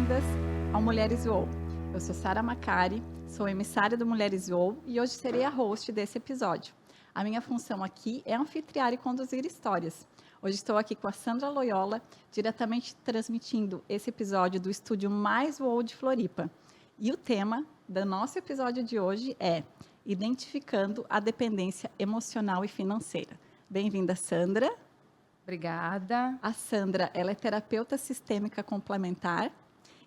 bem-vindas ao Mulheres UOL. Eu sou Sara Macari, sou emissária do Mulheres UOL e hoje serei a host desse episódio. A minha função aqui é anfitriar e conduzir histórias. Hoje estou aqui com a Sandra Loyola, diretamente transmitindo esse episódio do estúdio Mais UOL de Floripa. E o tema do nosso episódio de hoje é Identificando a Dependência Emocional e Financeira. Bem-vinda, Sandra. Obrigada. A Sandra, ela é terapeuta sistêmica complementar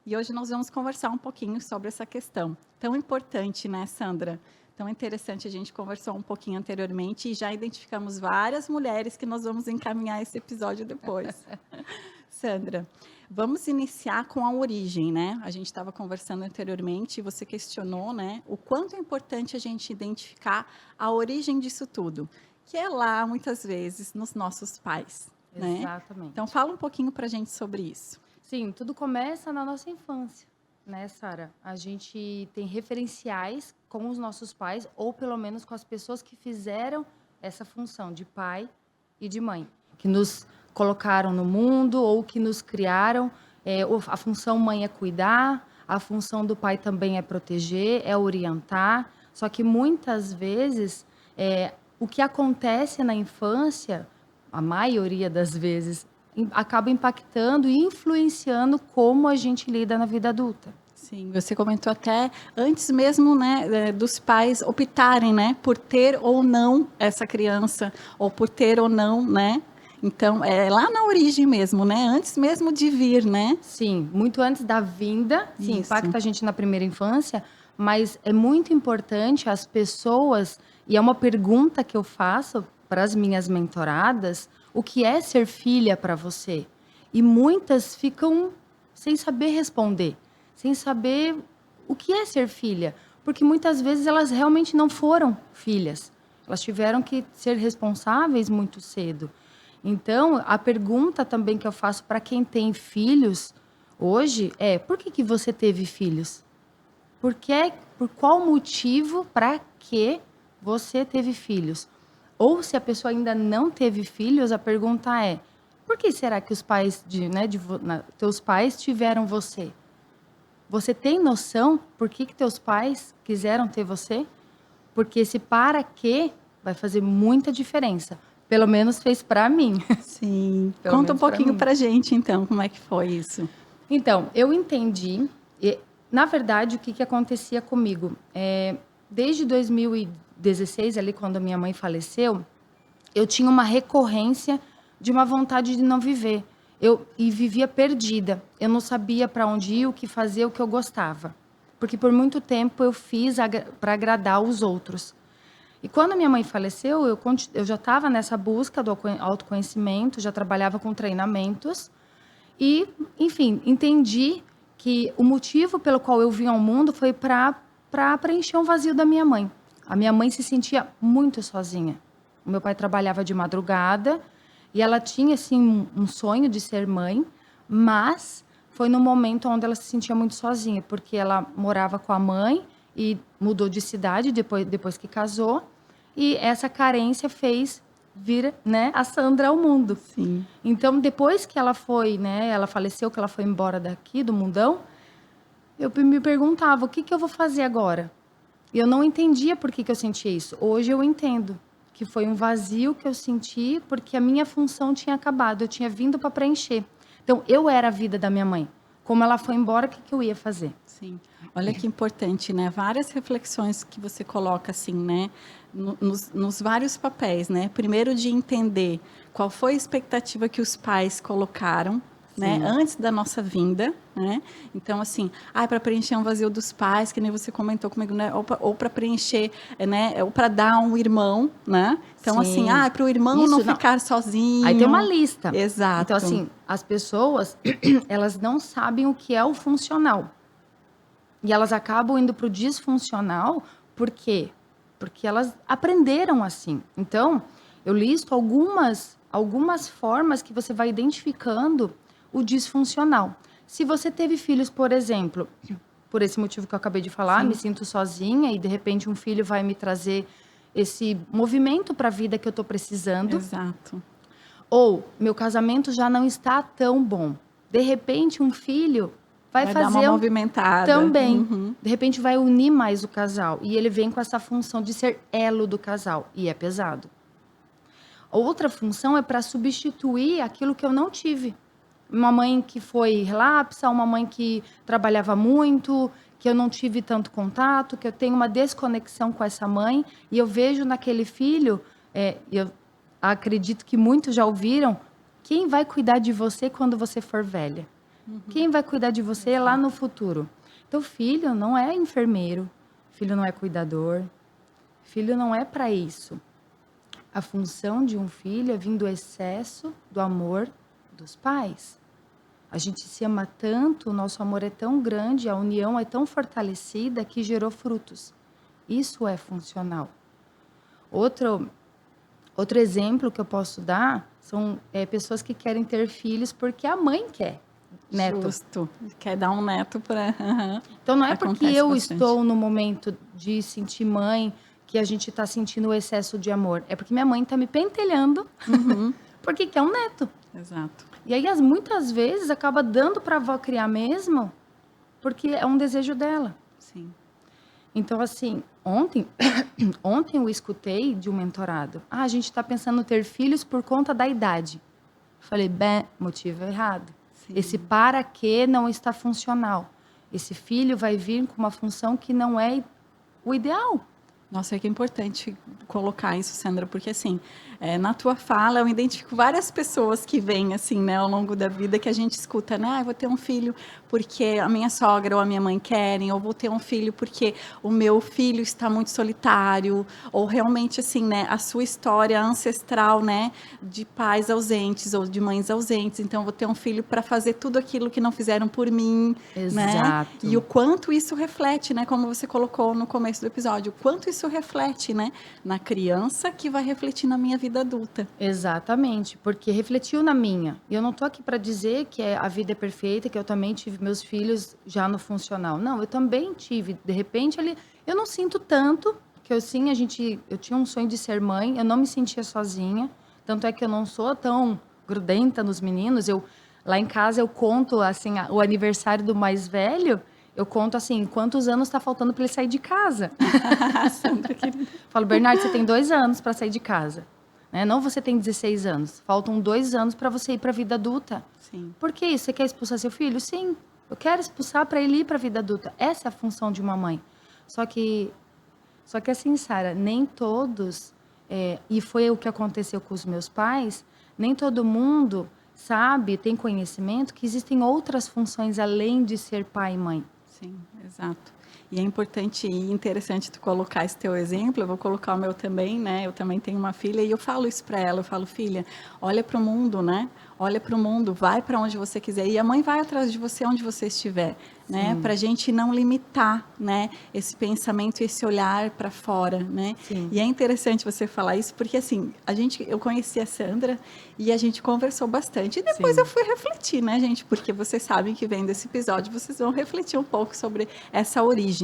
e hoje nós vamos conversar um pouquinho sobre essa questão. Tão importante, né, Sandra? Tão interessante, a gente conversou um pouquinho anteriormente e já identificamos várias mulheres que nós vamos encaminhar esse episódio depois. Sandra, vamos iniciar com a origem, né? A gente estava conversando anteriormente e você questionou, né, o quanto é importante a gente identificar a origem disso tudo, que é lá, muitas vezes, nos nossos pais. Né? Exatamente. Então, fala um pouquinho para a gente sobre isso. Sim, tudo começa na nossa infância, né, Sara? A gente tem referenciais com os nossos pais, ou pelo menos com as pessoas que fizeram essa função de pai e de mãe, que nos colocaram no mundo ou que nos criaram. A função mãe é cuidar, a função do pai também é proteger, é orientar. Só que muitas vezes o que acontece na infância, a maioria das vezes, acaba impactando e influenciando como a gente lida na vida adulta. Sim, você comentou até antes mesmo, né, dos pais optarem, né, por ter ou não essa criança, ou por ter ou não, né? Então, é lá na origem mesmo, né? Antes mesmo de vir, né? Sim, muito antes da vinda, sim, Isso. impacta a gente na primeira infância, mas é muito importante as pessoas, e é uma pergunta que eu faço para as minhas mentoradas, o que é ser filha para você? E muitas ficam sem saber responder, sem saber o que é ser filha, porque muitas vezes elas realmente não foram filhas, elas tiveram que ser responsáveis muito cedo. Então, a pergunta também que eu faço para quem tem filhos hoje é: por que você teve filhos? Por qual motivo, para que você teve filhos? Ou se a pessoa ainda não teve filhos, a pergunta é: por que será que os pais teus pais tiveram você? Você tem noção por que teus pais quiseram ter você? Porque esse para quê vai fazer muita diferença. Pelo menos fez para mim. Sim. Conta um pouquinho para a gente, então, como é que foi isso? Então, eu entendi. Na verdade, o que acontecia comigo? Desde 2016, ali quando minha mãe faleceu, eu tinha uma recorrência de uma vontade de não viver. E vivia perdida. Eu não sabia para onde ir, o que fazer, o que eu gostava. Porque por muito tempo eu fiz para agradar os outros. E quando minha mãe faleceu, eu já estava nessa busca do autoconhecimento, já trabalhava com treinamentos. E, enfim, entendi que o motivo pelo qual eu vim ao mundo foi para preencher um vazio da minha mãe. A minha mãe se sentia muito sozinha. O meu pai trabalhava de madrugada e ela tinha, assim, um sonho de ser mãe, mas foi no momento onde ela se sentia muito sozinha, porque ela morava com a mãe e mudou de cidade depois que casou, e essa carência fez vir, né, a Sandra ao mundo. Sim. Então, depois que ela foi, né, ela faleceu, que ela foi embora daqui, do mundão, eu me perguntava, o que eu vou fazer agora? E eu não entendia por que eu sentia isso. Hoje eu entendo que foi um vazio que eu senti porque a minha função tinha acabado, eu tinha vindo para preencher. Então, eu era a vida da minha mãe. Como ela foi embora, o que eu ia fazer? Sim. Olha que importante, né? Várias reflexões que você coloca, assim, né? Nos vários papéis, né? Primeiro de entender qual foi a expectativa que os pais colocaram, né? Antes da nossa vinda, né? Então, assim, para preencher um vazio dos pais, que nem você comentou comigo, né? Ou para preencher, né? Ou para dar um irmão, né? Então, Sim. assim, para o irmão Isso, não ficar sozinho. Aí tem uma lista. Exato. Então, assim, as pessoas, elas não sabem o que é o funcional. E elas acabam indo para o disfuncional, por quê? Porque elas aprenderam assim. Então, eu listo algumas formas que você vai identificando o disfuncional. Se você teve filhos, por exemplo, por esse motivo que eu acabei de falar, me sinto sozinha e de repente um filho vai me trazer esse movimento para a vida que eu estou precisando. Exato. Ou meu casamento já não está tão bom. De repente, um filho vai dar uma fazer movimentada. também. Uhum. De repente vai unir mais o casal. E ele vem com essa função de ser elo do casal. E é pesado. Outra função é para substituir aquilo que eu não tive. Uma mãe que foi relapsa, uma mãe que trabalhava muito, que eu não tive tanto contato, que eu tenho uma desconexão com essa mãe, e eu vejo naquele filho, eu acredito que muitos já ouviram, quem vai cuidar de você quando você for velha? Quem vai cuidar de você lá no futuro? Então, filho não é enfermeiro, filho não é cuidador, filho não é para isso. A função de um filho é vir do excesso do amor dos pais. A gente se ama tanto, o nosso amor é tão grande, a união é tão fortalecida que gerou frutos. Isso é funcional. Outro exemplo que eu posso dar são pessoas que querem ter filhos porque a mãe quer neto. Justo. Quer dar um neto para... Então não é porque Acontece eu bastante. estou no momento de sentir mãe que a gente está sentindo o excesso de amor. É porque minha mãe está me pentelhando porque quer um neto. Exato. E aí, muitas vezes, acaba dando para a avó criar mesmo, porque é um desejo dela. Sim. Então, assim, ontem eu escutei de um mentorado. A gente está pensando em ter filhos por conta da idade. Falei, bem, motivo errado. Sim. Esse para quê não está funcional. Esse filho vai vir com uma função que não é o ideal. Nossa, é que é importante colocar isso, Sandra, porque assim, na tua fala eu identifico várias pessoas que vêm assim, né, ao longo da vida que a gente escuta, né, eu vou ter um filho porque a minha sogra ou a minha mãe querem, ou vou ter um filho porque o meu filho está muito solitário, ou realmente assim, né, a sua história ancestral, né, de pais ausentes ou de mães ausentes, então eu vou ter um filho para fazer tudo aquilo que não fizeram por mim, né? Exato. E o quanto isso reflete, né, como você colocou no começo do episódio, o quanto isso reflete, né, na criança que vai refletir na minha vida adulta. Exatamente, porque refletiu na minha. E eu não tô aqui para dizer que a vida é perfeita, que eu também tive meus filhos já no funcional. Não, eu também tive. De repente, eu não sinto tanto, que eu sim, eu tinha um sonho de ser mãe, eu não me sentia sozinha. Tanto é que eu não sou tão grudenta nos meninos. Lá em casa eu conto assim, o aniversário do mais velho, eu conto assim, quantos anos está faltando para ele sair de casa. Sandra, querida. Falo, Bernardo, você tem 2 anos para sair de casa. Né? Não você tem 16 anos. Faltam 2 anos para você ir para a vida adulta. Sim. Por que isso? Você quer expulsar seu filho? Sim. Eu quero expulsar para ele ir para a vida adulta. Essa é a função de uma mãe. Só que assim, Sara, nem todos, e foi o que aconteceu com os meus pais, nem todo mundo sabe, tem conhecimento que existem outras funções além de ser pai e mãe. Sim, exato. E é importante e interessante tu colocar esse teu exemplo, eu vou colocar o meu também, né? Eu também tenho uma filha e eu falo isso para ela, eu falo, filha, olha para o mundo, né? Olha para o mundo, vai para onde você quiser e a mãe vai atrás de você onde você estiver, né? Para a gente não limitar, né? Esse pensamento e esse olhar para fora, né? Sim. E é interessante você falar isso porque assim, eu conheci a Sandra e a gente conversou bastante e depois Sim. eu fui refletir, né, gente? Porque vocês sabem que vendo esse episódio vocês vão refletir um pouco sobre essa origem.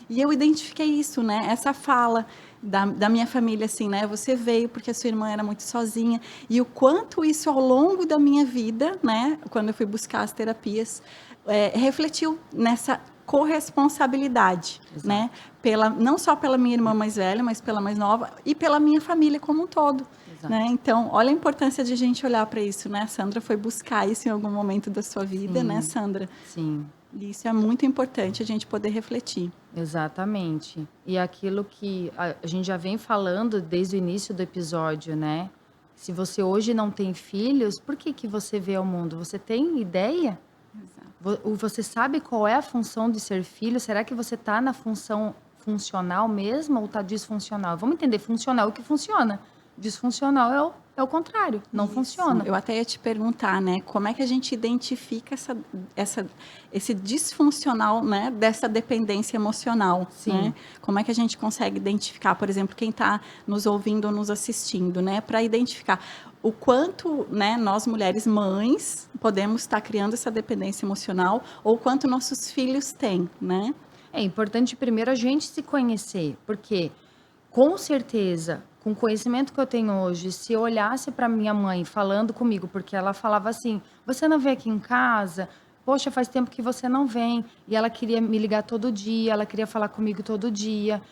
E eu identifiquei isso, né? Essa fala da minha família, assim, né? Você veio porque a sua irmã era muito sozinha. E o quanto isso, ao longo da minha vida, né? Quando eu fui buscar as terapias, refletiu nessa corresponsabilidade, Exato. né? Não só pela minha irmã mais velha, mas pela mais nova e pela minha família como um todo. Né? Então, olha a importância de a gente olhar para isso, né? A Sandra foi buscar isso em algum momento da sua vida, Sim. né, Sandra? Sim. E isso é muito importante a gente poder refletir. Exatamente. E aquilo que a gente já vem falando desde o início do episódio, né? Se você hoje não tem filhos, por que você vê ao mundo? Você tem ideia? Exato. Você sabe qual é a função de ser filho? Será que você está na função funcional mesmo ou está disfuncional? Vamos entender, funcional é o que funciona. Disfuncional é o contrário, não Isso. funciona. Eu até ia te perguntar, né, como é que a gente identifica esse disfuncional, né, dessa dependência emocional, Sim. né? Como é que a gente consegue identificar, por exemplo, quem está nos ouvindo ou nos assistindo, né, para identificar o quanto, né, nós mulheres mães podemos estar criando essa dependência emocional ou quanto nossos filhos têm, né? É importante primeiro a gente se conhecer, porque com certeza, com o conhecimento que eu tenho hoje, se eu olhasse para minha mãe falando comigo, porque ela falava assim, você não veio aqui em casa, poxa, faz tempo que você não vem. E ela queria me ligar todo dia, ela queria falar comigo todo dia.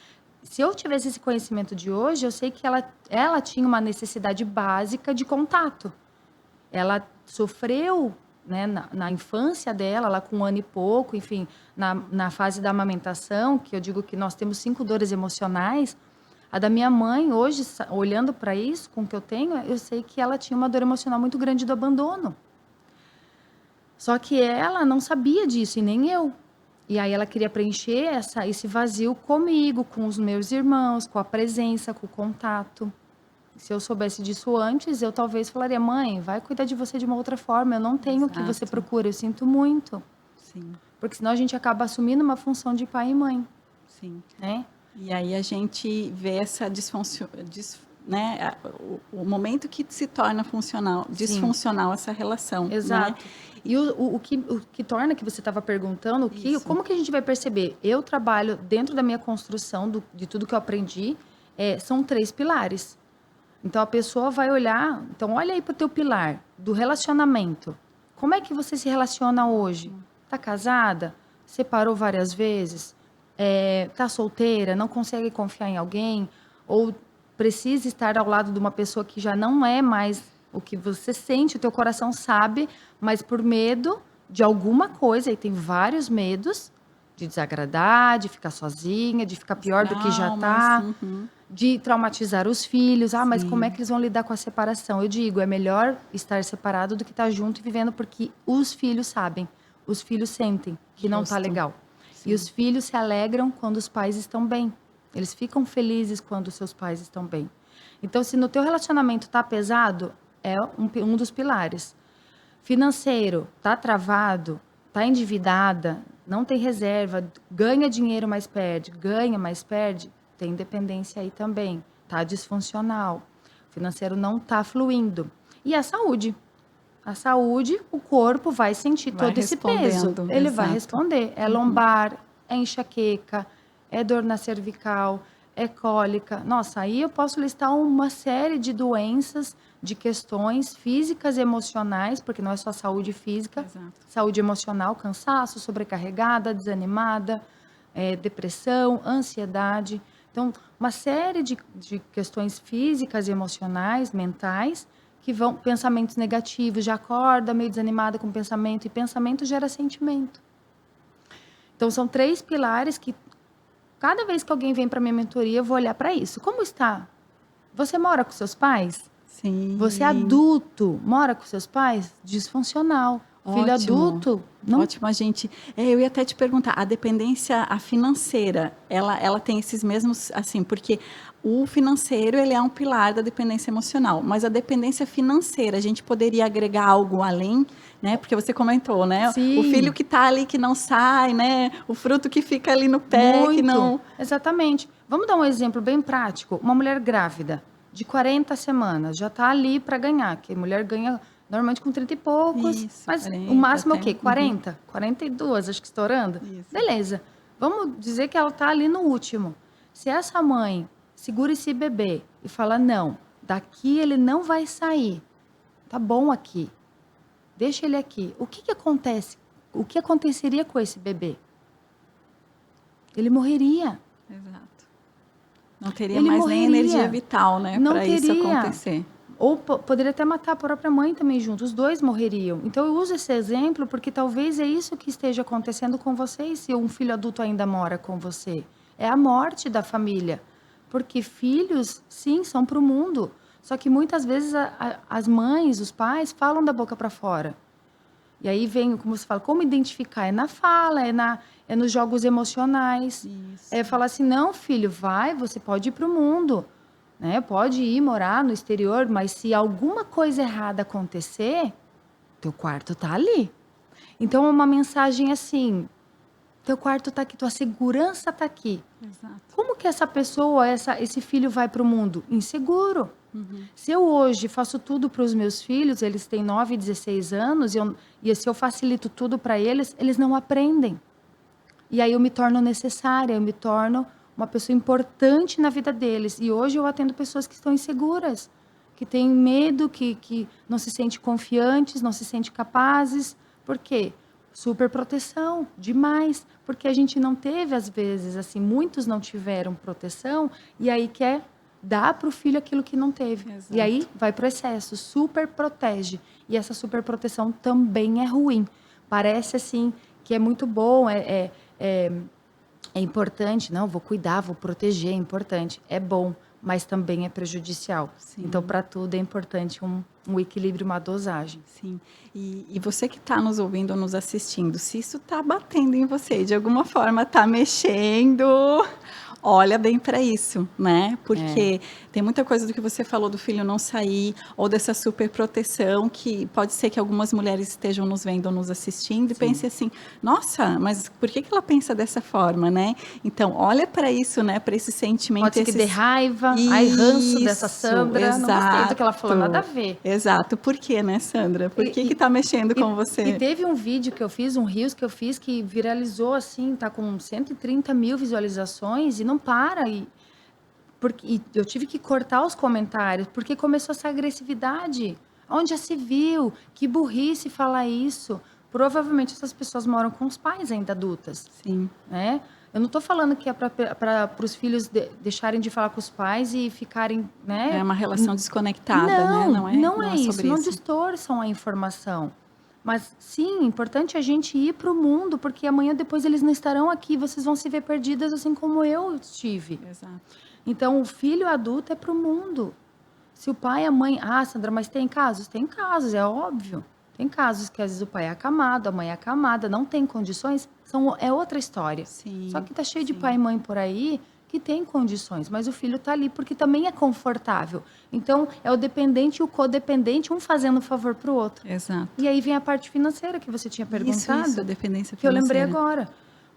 Se eu tivesse esse conhecimento de hoje, eu sei que ela tinha uma necessidade básica de contato. Ela sofreu, né, na infância dela, lá com 1 ano e pouco, enfim, na fase da amamentação, que eu digo que nós temos 5 dores emocionais. A da minha mãe, hoje, olhando para isso, com o que eu tenho, eu sei que ela tinha uma dor emocional muito grande do abandono. Só que ela não sabia disso, e nem eu. E aí ela queria preencher esse vazio comigo, com os meus irmãos, com a presença, com o contato. Se eu soubesse disso antes, eu talvez falaria, mãe, vai cuidar de você de uma outra forma, eu não tenho o que você procura, eu sinto muito. Sim. Porque senão a gente acaba assumindo uma função de pai e mãe. Sim. Né? E aí a gente vê essa disfunção, né? O momento que se torna disfuncional essa relação. Exato. Né? E o que torna, que você estava perguntando, como que a gente vai perceber? Eu trabalho dentro da minha construção, de tudo que eu aprendi, são 3 pilares. Então, a pessoa vai olhar... Então, olha aí para o teu pilar do relacionamento. Como é que você se relaciona hoje? Está casada? Separou várias vezes? Está solteira? Não consegue confiar em alguém? Ou precisa estar ao lado de uma pessoa que já não é mais o que você sente, o teu coração sabe, mas por medo de alguma coisa, e tem vários medos, de desagradar, de ficar sozinha, de ficar pior do que já está... De traumatizar os filhos. Mas como é que eles vão lidar com a separação? Eu digo, é melhor estar separado do que estar junto e vivendo, porque os filhos sabem, os filhos sentem que não está legal. Sim. E os filhos se alegram quando os pais estão bem. Eles ficam felizes quando os seus pais estão bem. Então, se no teu relacionamento está pesado, é um dos pilares. Financeiro, está travado, está endividada, não tem reserva, ganha dinheiro, mas perde, ganha, mas perde, tem dependência aí também, tá disfuncional. O financeiro não tá fluindo. E a saúde? A saúde, o corpo vai sentir todo esse peso. Ele vai responder. É lombar, é enxaqueca, é dor na cervical, é cólica. Nossa, aí eu posso listar uma série de doenças, de questões físicas e emocionais, porque não é só saúde física, saúde emocional, cansaço, sobrecarregada, desanimada, depressão, ansiedade. Então, uma série de questões físicas e emocionais, mentais, que vão, pensamentos negativos, já acorda meio desanimada com pensamento, e pensamento gera sentimento. Então, são 3 pilares que, cada vez que alguém vem para minha mentoria, eu vou olhar para isso. Como está? Você mora com seus pais? Sim. Você é adulto, mora com seus pais? Disfuncional. Ótimo. Filho adulto? Não... Ótimo, a gente... eu ia até te perguntar, a dependência financeira, ela tem esses mesmos, assim, porque o financeiro, ele é um pilar da dependência emocional, mas a dependência financeira, a gente poderia agregar algo além, né? Porque você comentou, né? Sim. O filho que está ali, que não sai, né? O fruto que fica ali no pé, muito. Que não... Exatamente. Vamos dar um exemplo bem prático. Uma mulher grávida, de 40 semanas, já está ali para ganhar, que a mulher ganha... Normalmente com 30 e poucos, isso, mas 40, o máximo é o quê? 40? 42, acho que estourando. Isso. Beleza. Vamos dizer que ela está ali no último. Se essa mãe segura esse bebê e fala, não, daqui ele não vai sair. Tá bom aqui. Deixa ele aqui. O que acontece? O que aconteceria com esse bebê? Ele morreria. Exato. Não teria mais nem energia vital, né? Para isso acontecer. Ou poderia até matar a própria mãe também junto. Os 2 morreriam. Então, eu uso esse exemplo porque talvez é isso que esteja acontecendo com vocês se um filho adulto ainda mora com você. É a morte da família. Porque filhos, sim, são para o mundo. Só que muitas vezes as mães, os pais, falam da boca para fora. E aí vem, como você fala, como identificar? É na fala, é nos jogos emocionais. Isso. É falar assim, não, filho, vai, você pode ir para o mundo. Né? Pode ir morar no exterior, mas se alguma coisa errada acontecer, teu quarto tá ali. Então, é uma mensagem assim, teu quarto tá aqui, tua segurança tá aqui. Exato. Como que essa pessoa, esse filho vai para o mundo? Inseguro. Se eu hoje faço tudo para os meus filhos, eles têm 9 e 16 anos, e se eu facilito tudo para eles, eles não aprendem. E aí eu me torno necessária, eu me torno uma pessoa importante na vida deles. E hoje eu atendo pessoas que estão inseguras, que têm medo, que não se sentem confiantes, não se sentem capazes. Por quê? super proteção, demais. Porque a gente não teve, às vezes, assim, muitos não tiveram proteção e aí quer dar para o filho aquilo que não teve. Exato. E aí vai para o excesso, super protege. E essa super proteção também é ruim. Parece, assim, que é muito bom, é importante. Não, vou cuidar, vou proteger, é importante. É bom, mas também é prejudicial. Sim. Então, para tudo é importante um equilíbrio, uma dosagem. Sim. E você que está nos ouvindo ou nos assistindo, se isso está batendo em você, de alguma forma está mexendo, olha bem para isso, né? Porque tem muita coisa do que você falou do filho não sair, ou dessa super proteção, que pode ser que algumas mulheres estejam nos vendo ou nos assistindo e pensem assim, nossa, mas por que ela pensa dessa forma, né? Então, olha para isso, né? Para esse sentimento. Pode ser que dê raiva, ai, ranço dessa Sandra, exato, não gostei do que ela falou, nada a ver. Exato. Por quê, né, Sandra? Por que está mexendo com você? E teve um vídeo que eu fiz, um Reels que eu fiz, que viralizou assim, tá com 130 mil visualizações e não para. E eu tive que cortar os comentários, porque começou essa agressividade. Onde já se viu? Que burrice falar isso. Provavelmente essas pessoas moram com os pais ainda adultas. Sim. Né? Eu não estou falando que é para os filhos deixarem de falar com os pais e ficarem, né? É uma relação desconectada, não, né? Não é isso. Não distorçam a informação. Mas, sim, importante a gente ir para o mundo, porque amanhã depois eles não estarão aqui, vocês vão se ver perdidas assim como eu estive. Exato. Então, o filho adulto é para o mundo. Se o pai e a mãe... Ah, Sandra, mas tem casos? Tem casos, é óbvio. Tem casos que às vezes o pai é acamado, a mãe é acamada, não tem condições, é outra história. Sim, só que tá cheio de pai e mãe por aí que tem condições, mas o filho tá ali porque também é confortável. Então, é o dependente e o codependente, um fazendo um favor pro outro. Exato. E aí vem a parte financeira que você tinha perguntado. Isso, a dependência financeira. Que eu lembrei agora.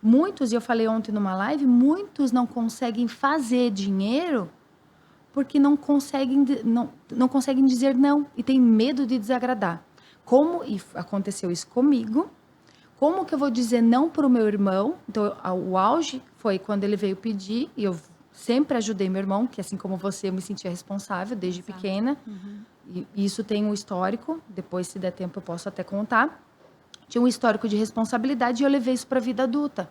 Muitos, e eu falei ontem numa live, muitos não conseguem fazer dinheiro porque não conseguem dizer não e tem medo de desagradar. E aconteceu isso comigo, como que eu vou dizer não para o meu irmão? Então, o auge foi quando ele veio pedir, e eu sempre ajudei meu irmão, que assim como você, eu me sentia responsável desde pequena. E isso tem um histórico, depois, se der tempo, eu posso até contar. Tinha um histórico de responsabilidade e eu levei isso para a vida adulta.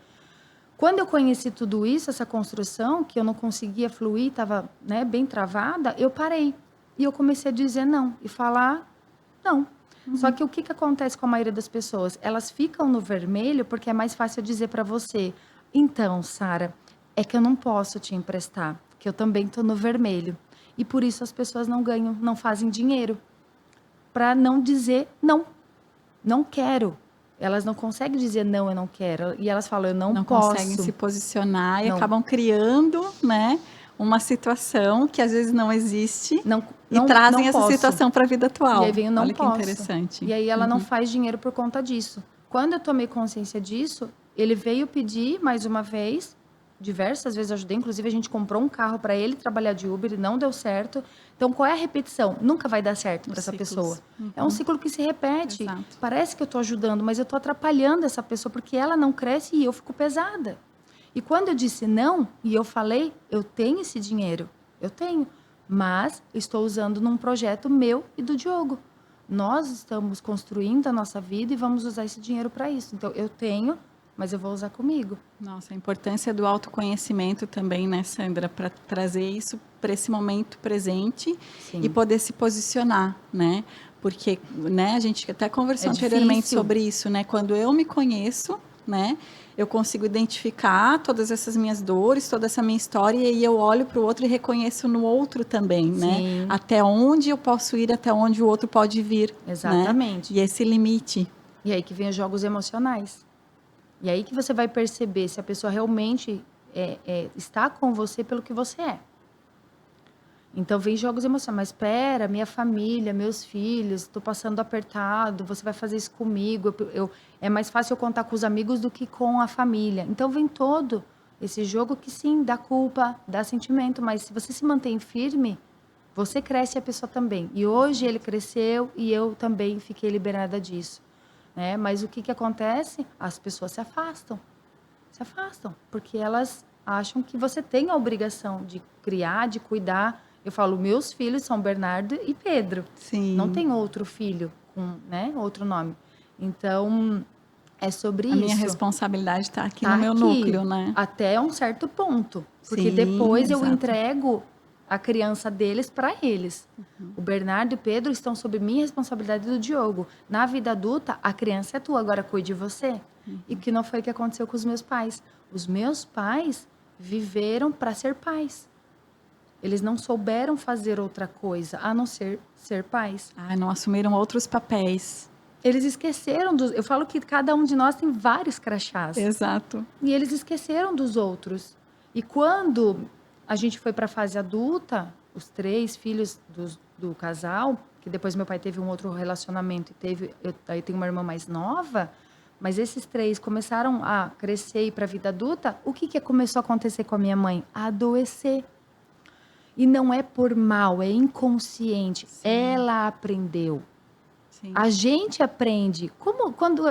Quando eu conheci tudo isso, essa construção, que eu não conseguia fluir, estava, né, bem travada, eu parei. E eu comecei a dizer não e falar não. Só que o que acontece com a maioria das pessoas? Elas ficam no vermelho porque é mais fácil dizer para você, então, Sara, é que eu não posso te emprestar, porque eu também estou no vermelho. E por isso as pessoas não ganham, não fazem dinheiro. Para não dizer não, não quero. Elas não conseguem dizer não, eu não quero. E elas falam, eu não posso. Não conseguem se posicionar e acabam criando, né, uma situação que às vezes não existe e trazem essa situação para a vida atual. E aí vem o não Olha posso. Que interessante. E aí ela não faz dinheiro por conta disso. Quando eu tomei consciência disso, ele veio pedir mais uma vez, diversas vezes eu ajudei, inclusive a gente comprou um carro para ele trabalhar de Uber e não deu certo. Então, qual é a repetição? Nunca vai dar certo para essa pessoa. É um ciclo que se repete. Exato. Parece que eu estou ajudando, mas eu estou atrapalhando essa pessoa porque ela não cresce e eu fico pesada. E quando eu disse não, e eu falei, eu tenho esse dinheiro, eu tenho, mas estou usando num projeto meu e do Diogo. Nós estamos construindo a nossa vida e vamos usar esse dinheiro para isso. Então, eu tenho, mas eu vou usar comigo. Nossa, a importância do autoconhecimento também, né, Sandra, para trazer isso para esse momento presente. Sim. E poder se posicionar, né? Porque, né, a gente até conversou anteriormente sobre isso, né? Quando eu me conheço, né, eu consigo identificar todas essas minhas dores, toda essa minha história, e eu olho para o outro e reconheço no outro também, né? Até onde eu posso ir, até onde o outro pode vir. Exatamente. Né? E esse limite. E aí que vem os jogos emocionais. E aí que você vai perceber se a pessoa realmente está com você pelo que você é. Então, vem jogos emocionais. Mas espera, minha família, meus filhos, estou passando apertado, você vai fazer isso comigo. É mais fácil eu contar com os amigos do que com a família. Então, vem todo esse jogo que, sim, dá culpa, dá sentimento. Mas se você se mantém firme, você cresce e a pessoa também. E hoje ele cresceu e eu também fiquei liberada disso. Né? Mas o que acontece? As pessoas se afastam, porque elas acham que você tem a obrigação de criar, de cuidar. Eu falo, meus filhos são Bernardo e Pedro. Sim. Não tem outro filho com, né, outro nome. Então, É sobre A minha isso. responsabilidade está aqui Tá no meu aqui, núcleo, né? até um certo ponto. Porque Sim, depois eu exato. entrego a criança deles para eles. O Bernardo e o Pedro estão sob minha responsabilidade do Diogo. Na vida adulta, a criança é tua, agora cuide de você. E que não foi o que aconteceu com os meus pais. Os meus pais viveram para ser pais. Eles não souberam fazer outra coisa a não ser pais. Ai, não assumiram outros papéis. Eles esqueceram dos. Eu falo que cada um de nós tem vários crachás. Exato. E eles esqueceram dos outros. E quando a gente foi para a fase adulta, os 3 filhos do casal, que depois meu pai teve um outro relacionamento e aí tem uma irmã mais nova, mas esses 3 começaram a crescer e ir para a vida adulta, o que começou a acontecer com a minha mãe? A adoecer. E não é por mal, é inconsciente. Sim. Ela aprendeu. Sim. A gente aprende. Quando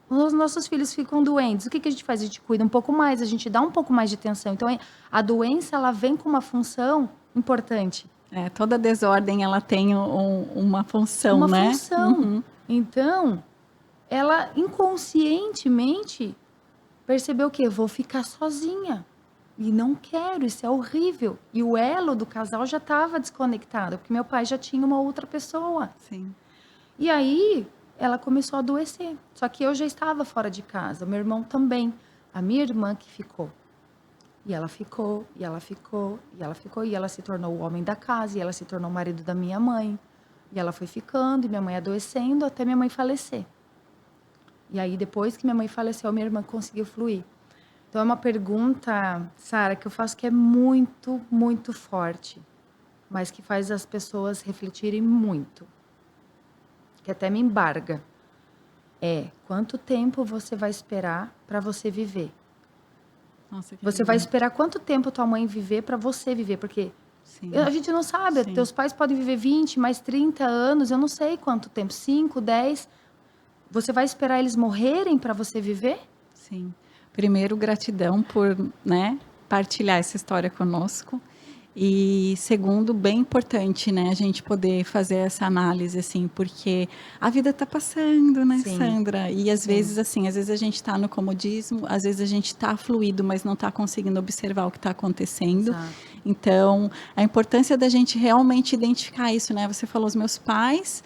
os nossos filhos ficam doentes, o que a gente faz? A gente cuida um pouco mais, a gente dá um pouco mais de atenção. Então, a doença, ela vem com uma função importante. Toda desordem, ela tem uma função, uma né? Uma função. Então, ela inconscientemente percebeu que eu vou ficar sozinha. E não quero, isso é horrível. E o elo do casal já estava desconectado, porque meu pai já tinha uma outra pessoa. Sim. E aí, ela começou a adoecer. Só que eu já estava fora de casa, meu irmão também. A minha irmã que ficou. E ela ficou, e ela ficou, e ela ficou. E ela se tornou o homem da casa, e ela se tornou o marido da minha mãe. E ela foi ficando, e minha mãe adoecendo, até minha mãe falecer. E aí, depois que minha mãe faleceu, minha irmã conseguiu fluir. Então, é uma pergunta, Sara, que eu faço que é muito, muito forte. Mas que faz as pessoas refletirem muito. Que até me embarga. Quanto tempo você vai esperar para você viver? Nossa, você vai esperar quanto tempo tua mãe viver para você viver? Porque a gente não sabe. Sim. Teus pais podem viver 20, mais 30 anos, eu não sei quanto tempo. 5, 10. Você vai esperar eles morrerem para você viver? Sim. Primeiro, gratidão por, né, partilhar essa história conosco. E segundo, bem importante, né, a gente poder fazer essa análise, assim, porque a vida está passando, né, Sim. Sandra? E às vezes, assim, às vezes a gente está no comodismo, às vezes a gente está fluido, mas não está conseguindo observar o que está acontecendo. Exato. Então, a importância da gente realmente identificar isso, né? Você falou, os meus pais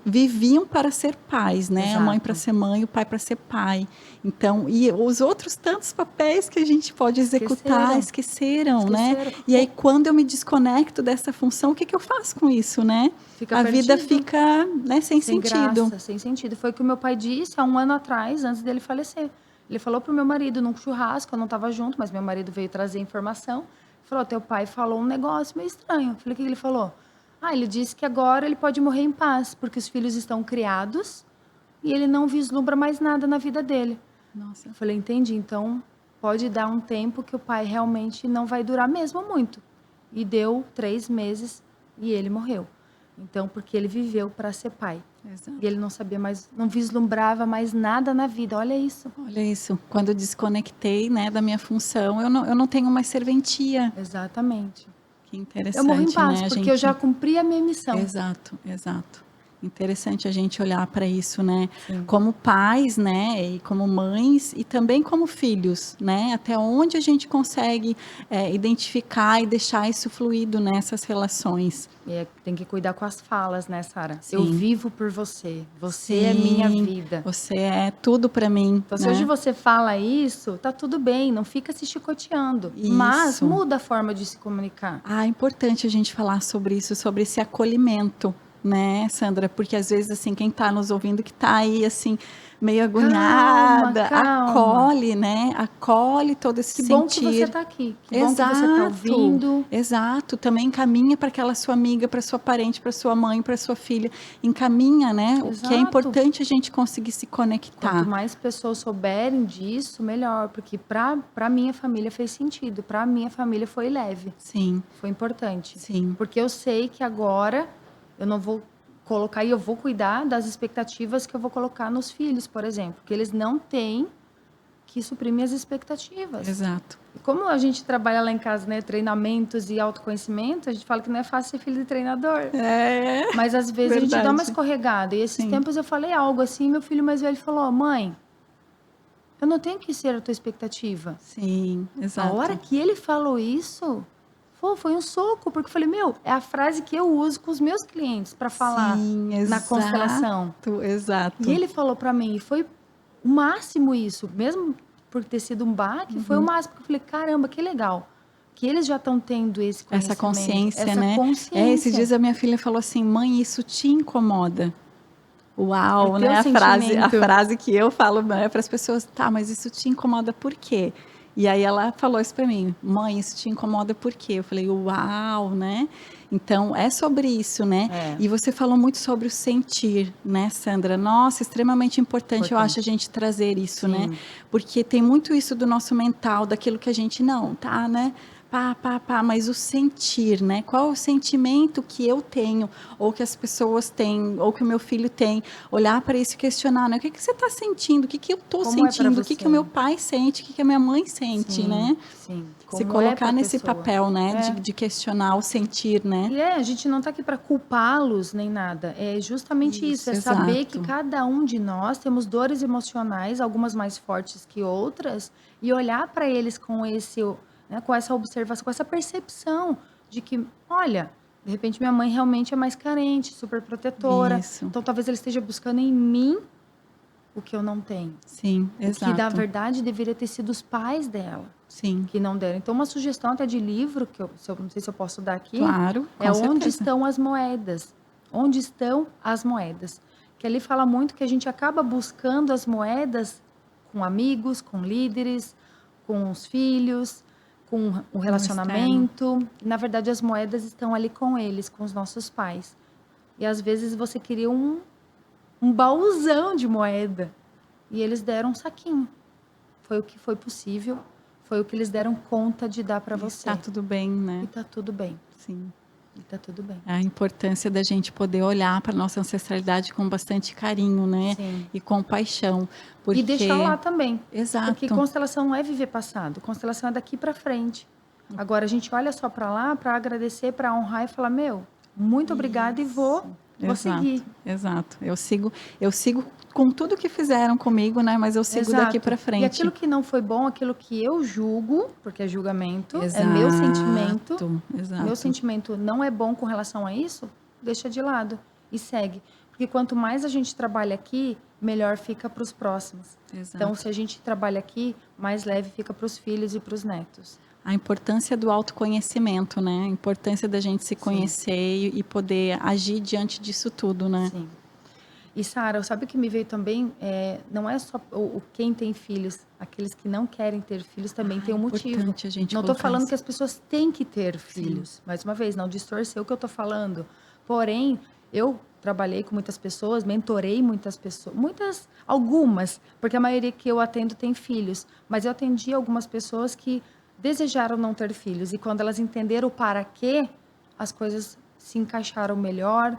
viviam para ser pais, né? Exato. A mãe para ser mãe, o pai para ser pai. Então, e os outros tantos papéis que a gente pode executar, esqueceram, né? E aí, quando eu me desconecto dessa função, o que eu faço com isso, né? Fica a perdido. vida fica, né, sem sentido. Graça, sem sentido. Foi o que o meu pai disse há um ano atrás, antes dele falecer. Ele falou pro meu marido num churrasco, eu não estava junto, mas meu marido veio trazer informação. Ele falou, teu pai falou um negócio meio estranho. Eu falei, o que ele falou? Ele disse que agora ele pode morrer em paz, porque os filhos estão criados e ele não vislumbra mais nada na vida dele. Nossa. Eu falei, entendi, então pode dar um tempo que o pai realmente não vai durar mesmo muito. E deu 3 meses e ele morreu. Então, porque ele viveu para ser pai. Exato. E ele não sabia mais, não vislumbrava mais nada na vida. Olha isso. Olha isso. Quando eu desconectei, né, da minha função, eu não tenho mais serventia. Exatamente. Que interessante, eu morro em paz, né? porque eu já cumpri a minha missão. Exato, exato. Interessante a gente olhar para isso, né? Sim. Como pais, né? E como mães e também como filhos, né? Até onde a gente consegue identificar e deixar isso fluido nessas relações. Tem que cuidar com as falas, né, Sara? Sim. Eu vivo por você. Você Sim, é minha vida. Você é tudo para mim. Então, se hoje você fala isso, tá tudo bem, não fica se chicoteando. Isso. Mas muda a forma de se comunicar. É importante a gente falar sobre isso, sobre esse acolhimento, né, Sandra? Porque às vezes, assim, quem está nos ouvindo que está aí, assim, meio agoniada, calma. Acolhe, né? Acolhe todo esse sentir. Que bom que você está aqui. Que bom que você está ouvindo. Exato. Também encaminha para aquela sua amiga, para sua parente, para sua mãe, para sua filha. Encaminha, né? Exato. O que é importante a gente conseguir se conectar. Quanto mais pessoas souberem disso, melhor. Porque para minha família fez sentido. Para minha família foi leve. Sim. Foi importante. Sim. Porque eu sei que agora eu não vou colocar e eu vou cuidar das expectativas que eu vou colocar nos filhos, por exemplo, que eles não têm que suprimir as expectativas. Exato. E como a gente trabalha lá em casa, né, treinamentos e autoconhecimento, a gente fala que não é fácil ser filho de treinador. Mas às vezes a gente dá uma escorregada. E esses tempos eu falei algo assim, meu filho mais velho falou: "Mãe, Eu não tenho que ser a tua expectativa. Sim, A exato. hora que ele falou isso, foi um soco, porque eu falei, é a frase que eu uso com os meus clientes para falar Sim, na constelação. exato. E ele falou para mim, e foi o máximo isso, mesmo por ter sido um baque, foi o máximo, porque eu falei, caramba, que legal, que eles já estão tendo esse conhecimento, Essa consciência, essa né? consciência. Esses dias a minha filha falou assim, mãe, isso te incomoda? Uau, É né? teu A sentimento. frase que eu falo, né, para as pessoas, tá, mas isso te incomoda por quê? E aí ela falou isso para mim, mãe, isso te incomoda por quê? Eu falei, uau, né? Então é sobre isso, né? É. E você falou muito sobre o sentir, né, Sandra? Nossa, extremamente importante, eu acho, a gente trazer isso, né? Sim. Porque tem muito isso do nosso mental, daquilo que a gente não, tá, né? Mas o sentir, né? Qual é o sentimento que eu tenho, ou que as pessoas têm, ou que o meu filho tem? Olhar para isso e questionar, né? O que que você está sentindo? O que que eu estou Como é pra sentindo? O que que você? o meu pai sente? O que que a minha mãe sente, Sim, né? sim. Se Como colocar pra nesse pessoa. papel, né? É. De questionar o sentir, né? E a gente não está aqui para culpá-los nem nada. É justamente isso. É saber que exato. cada um de nós temos dores emocionais, algumas mais fortes que outras, e olhar para eles com com essa observação, com essa percepção de que, olha, de repente minha mãe realmente é mais carente, super protetora. Isso. Então talvez ela esteja buscando em mim o que eu não tenho. Sim, O que, na exato. verdade, deveria ter sido os pais dela Sim, que não deram. Então, uma sugestão até de livro, que eu não sei se eu posso dar aqui, claro, com é Onde certeza. Estão as Moedas. Onde Estão as Moedas. Que ali fala muito que a gente acaba buscando as moedas com amigos, com líderes, com os filhos, com o relacionamento. Na verdade, as moedas estão ali com eles, com os nossos pais. E às vezes você queria um baúzão de moeda. E eles deram um saquinho. Foi o que foi possível. Foi o que eles deram conta de dar para você. Tá tudo bem, né? E tá tudo bem. Sim. E tá tudo bem. A importância da gente poder olhar para nossa ancestralidade com bastante carinho, né? Sim. E compaixão. Porque... E deixar lá também. Exato. Porque constelação não é viver passado. Constelação é daqui para frente. Agora, a gente olha só para lá para agradecer, para honrar e falar, muito obrigada e vou seguir. Exato. Eu sigo com tudo que fizeram comigo, né? Mas eu sigo daqui para frente. E aquilo que não foi bom, aquilo que eu julgo, porque é julgamento, é meu sentimento. Exato. Meu sentimento não é bom com relação a isso, deixa de lado e segue. Porque quanto mais a gente trabalha aqui, melhor fica para os próximos. Exato. Então, se a gente trabalha aqui, mais leve fica para os filhos e para os netos. A importância do autoconhecimento, né? A importância da gente se conhecer e poder agir diante disso tudo, né? Sim. E, Sara, sabe o que me veio também? Não é só quem tem filhos, aqueles que não querem ter filhos também tem um motivo. A gente não estou falando isso. que as pessoas têm que ter filhos. Sim. Mais uma vez, não distorcer o que eu estou falando. Porém, eu trabalhei com muitas pessoas, mentorei muitas pessoas, algumas, porque a maioria que eu atendo tem filhos, mas eu atendi algumas pessoas que desejaram não ter filhos e quando elas entenderam o para quê, as coisas se encaixaram melhor,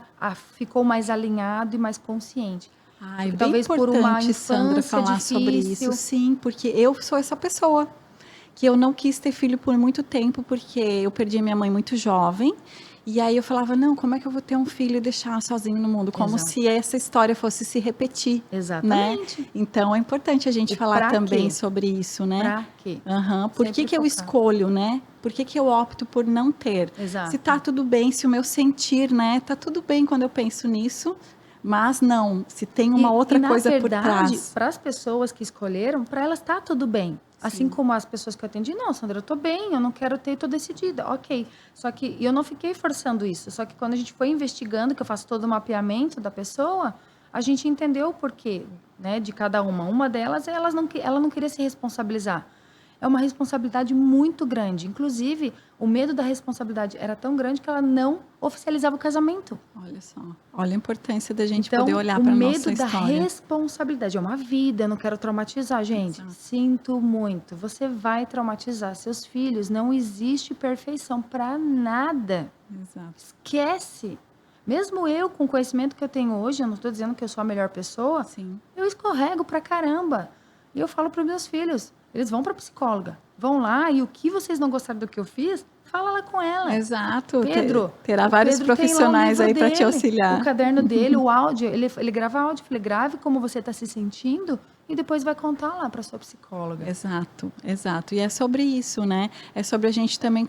ficou mais alinhado e mais consciente. Ai, bem talvez por uma infância Sandra, falar difícil. Sobre isso. Sim, porque eu sou essa pessoa que eu não quis ter filho por muito tempo, porque eu perdi minha mãe muito jovem. E aí eu falava, não, como é que eu vou ter um filho e deixar sozinho no mundo? Como Exato. se essa história fosse se repetir. Exatamente. Né? Então é importante a gente falar também sobre isso, né? Pra quê? Uhum. Por que eu escolho, né? Por que eu opto por não ter? Exato. Se tá tudo bem, se o meu sentir, né? Tá tudo bem quando eu penso nisso, mas não, se tem uma outra coisa por trás. Na verdade, para as pessoas que escolheram, para elas tá tudo bem. Assim como as pessoas que eu atendi, não, Sandra, eu tô bem, eu não quero ter, tô decidida, ok. Só que eu não fiquei forçando isso. Só que quando a gente foi investigando, que eu faço todo o mapeamento da pessoa, a gente entendeu o porquê, né, de cada uma. Uma delas, ela não queria se responsabilizar. É uma responsabilidade muito grande. Inclusive, o medo da responsabilidade era tão grande que ela não oficializava o casamento. Olha só. Olha a importância da gente poder olhar para a nossa história. O medo da responsabilidade. É uma vida, eu não quero traumatizar, gente. Exato. Sinto muito. Você vai traumatizar seus filhos. Não existe perfeição para nada. Exato. Esquece. Mesmo eu, com o conhecimento que eu tenho hoje, eu não estou dizendo que eu sou a melhor pessoa, Sim. Eu escorrego pra caramba. E eu falo para os meus filhos, eles vão para psicóloga, vão lá e o que vocês não gostaram do que eu fiz, fala lá com ela. Exato. Pedro, terá vários profissionais aí para te auxiliar. O caderno dele, o áudio, ele grava áudio. Eu falei, grave como você está se sentindo e depois vai contar lá para sua psicóloga. Exato, exato. E é sobre isso, né? É sobre a gente também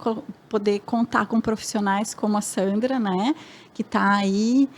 poder contar com profissionais como a Sandra, né? Que está aí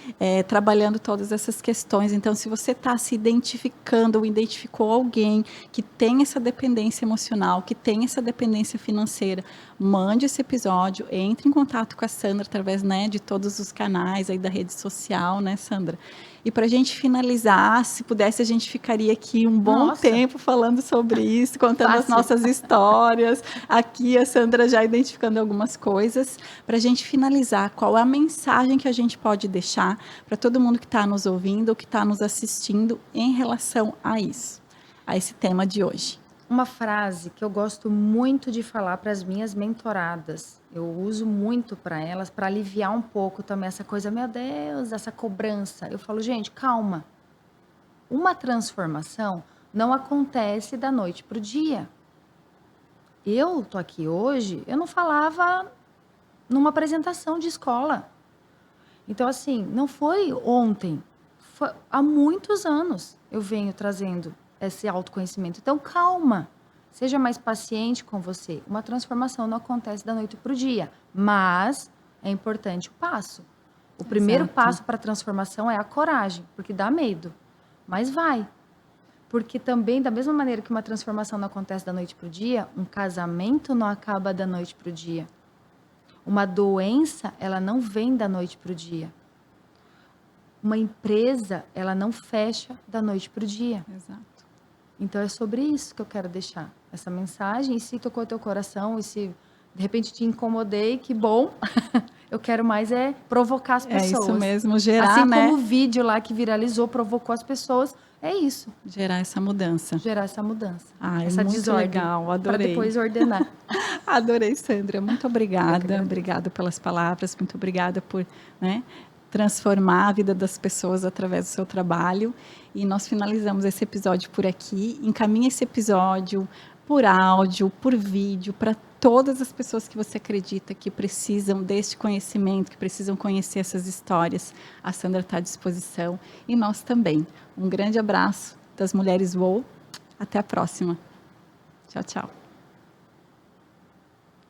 trabalhando todas essas questões. Então, se você está se identificando ou identificou alguém que tem essa dependência emocional, que tem essa dependência financeira, mande esse episódio, entre em contato com a Sandra através, né, de todos os canais aí da rede social, né, Sandra? E para a gente finalizar, se pudesse, a gente ficaria aqui um bom tempo falando sobre isso, contando as nossas histórias. Aqui a Sandra já identificando algumas coisas. Para a gente finalizar, qual é a mensagem que a gente pode deixar para todo mundo que está nos ouvindo ou que está nos assistindo em relação a isso, a esse tema de hoje? Uma frase que eu gosto muito de falar para as minhas mentoradas, eu uso muito para elas, para aliviar um pouco também essa coisa, meu Deus, essa cobrança. Eu falo, gente, calma. Uma transformação não acontece da noite para o dia. Eu tô aqui hoje, eu não falava numa apresentação de escola. Então, assim, não foi ontem, foi há muitos anos eu venho trazendo esse autoconhecimento. Então, calma, seja mais paciente com você. Uma transformação não acontece da noite para o dia, mas é importante o passo. O primeiro passo para a transformação é a coragem, porque dá medo, mas vai. Porque também, da mesma maneira que uma transformação não acontece da noite para o dia, um casamento não acaba da noite para o dia. Uma doença, ela não vem da noite para o dia. Uma empresa, ela não fecha da noite para o dia. Exato. Então, é sobre isso que eu quero deixar essa mensagem. E se tocou teu coração, e se de repente te incomodei, que bom. Eu quero mais provocar as pessoas. É isso mesmo, gerar, assim né? como o vídeo lá que viralizou, provocou as pessoas. É isso. Gerar essa mudança. Gerar essa mudança. Ah, essa muito desordem. Legal, adorei. Para depois ordenar. Adorei, Sandra. Muito obrigada. Obrigada pelas palavras. Muito obrigada por, né, transformar a vida das pessoas através do seu trabalho. E nós finalizamos esse episódio por aqui. Encaminhe esse episódio por áudio, por vídeo, para todas as pessoas que você acredita que precisam deste conhecimento, que precisam conhecer essas histórias. A Sandra está à disposição e nós também. Um grande abraço das Mulheres UOL. Até a próxima. Tchau, tchau.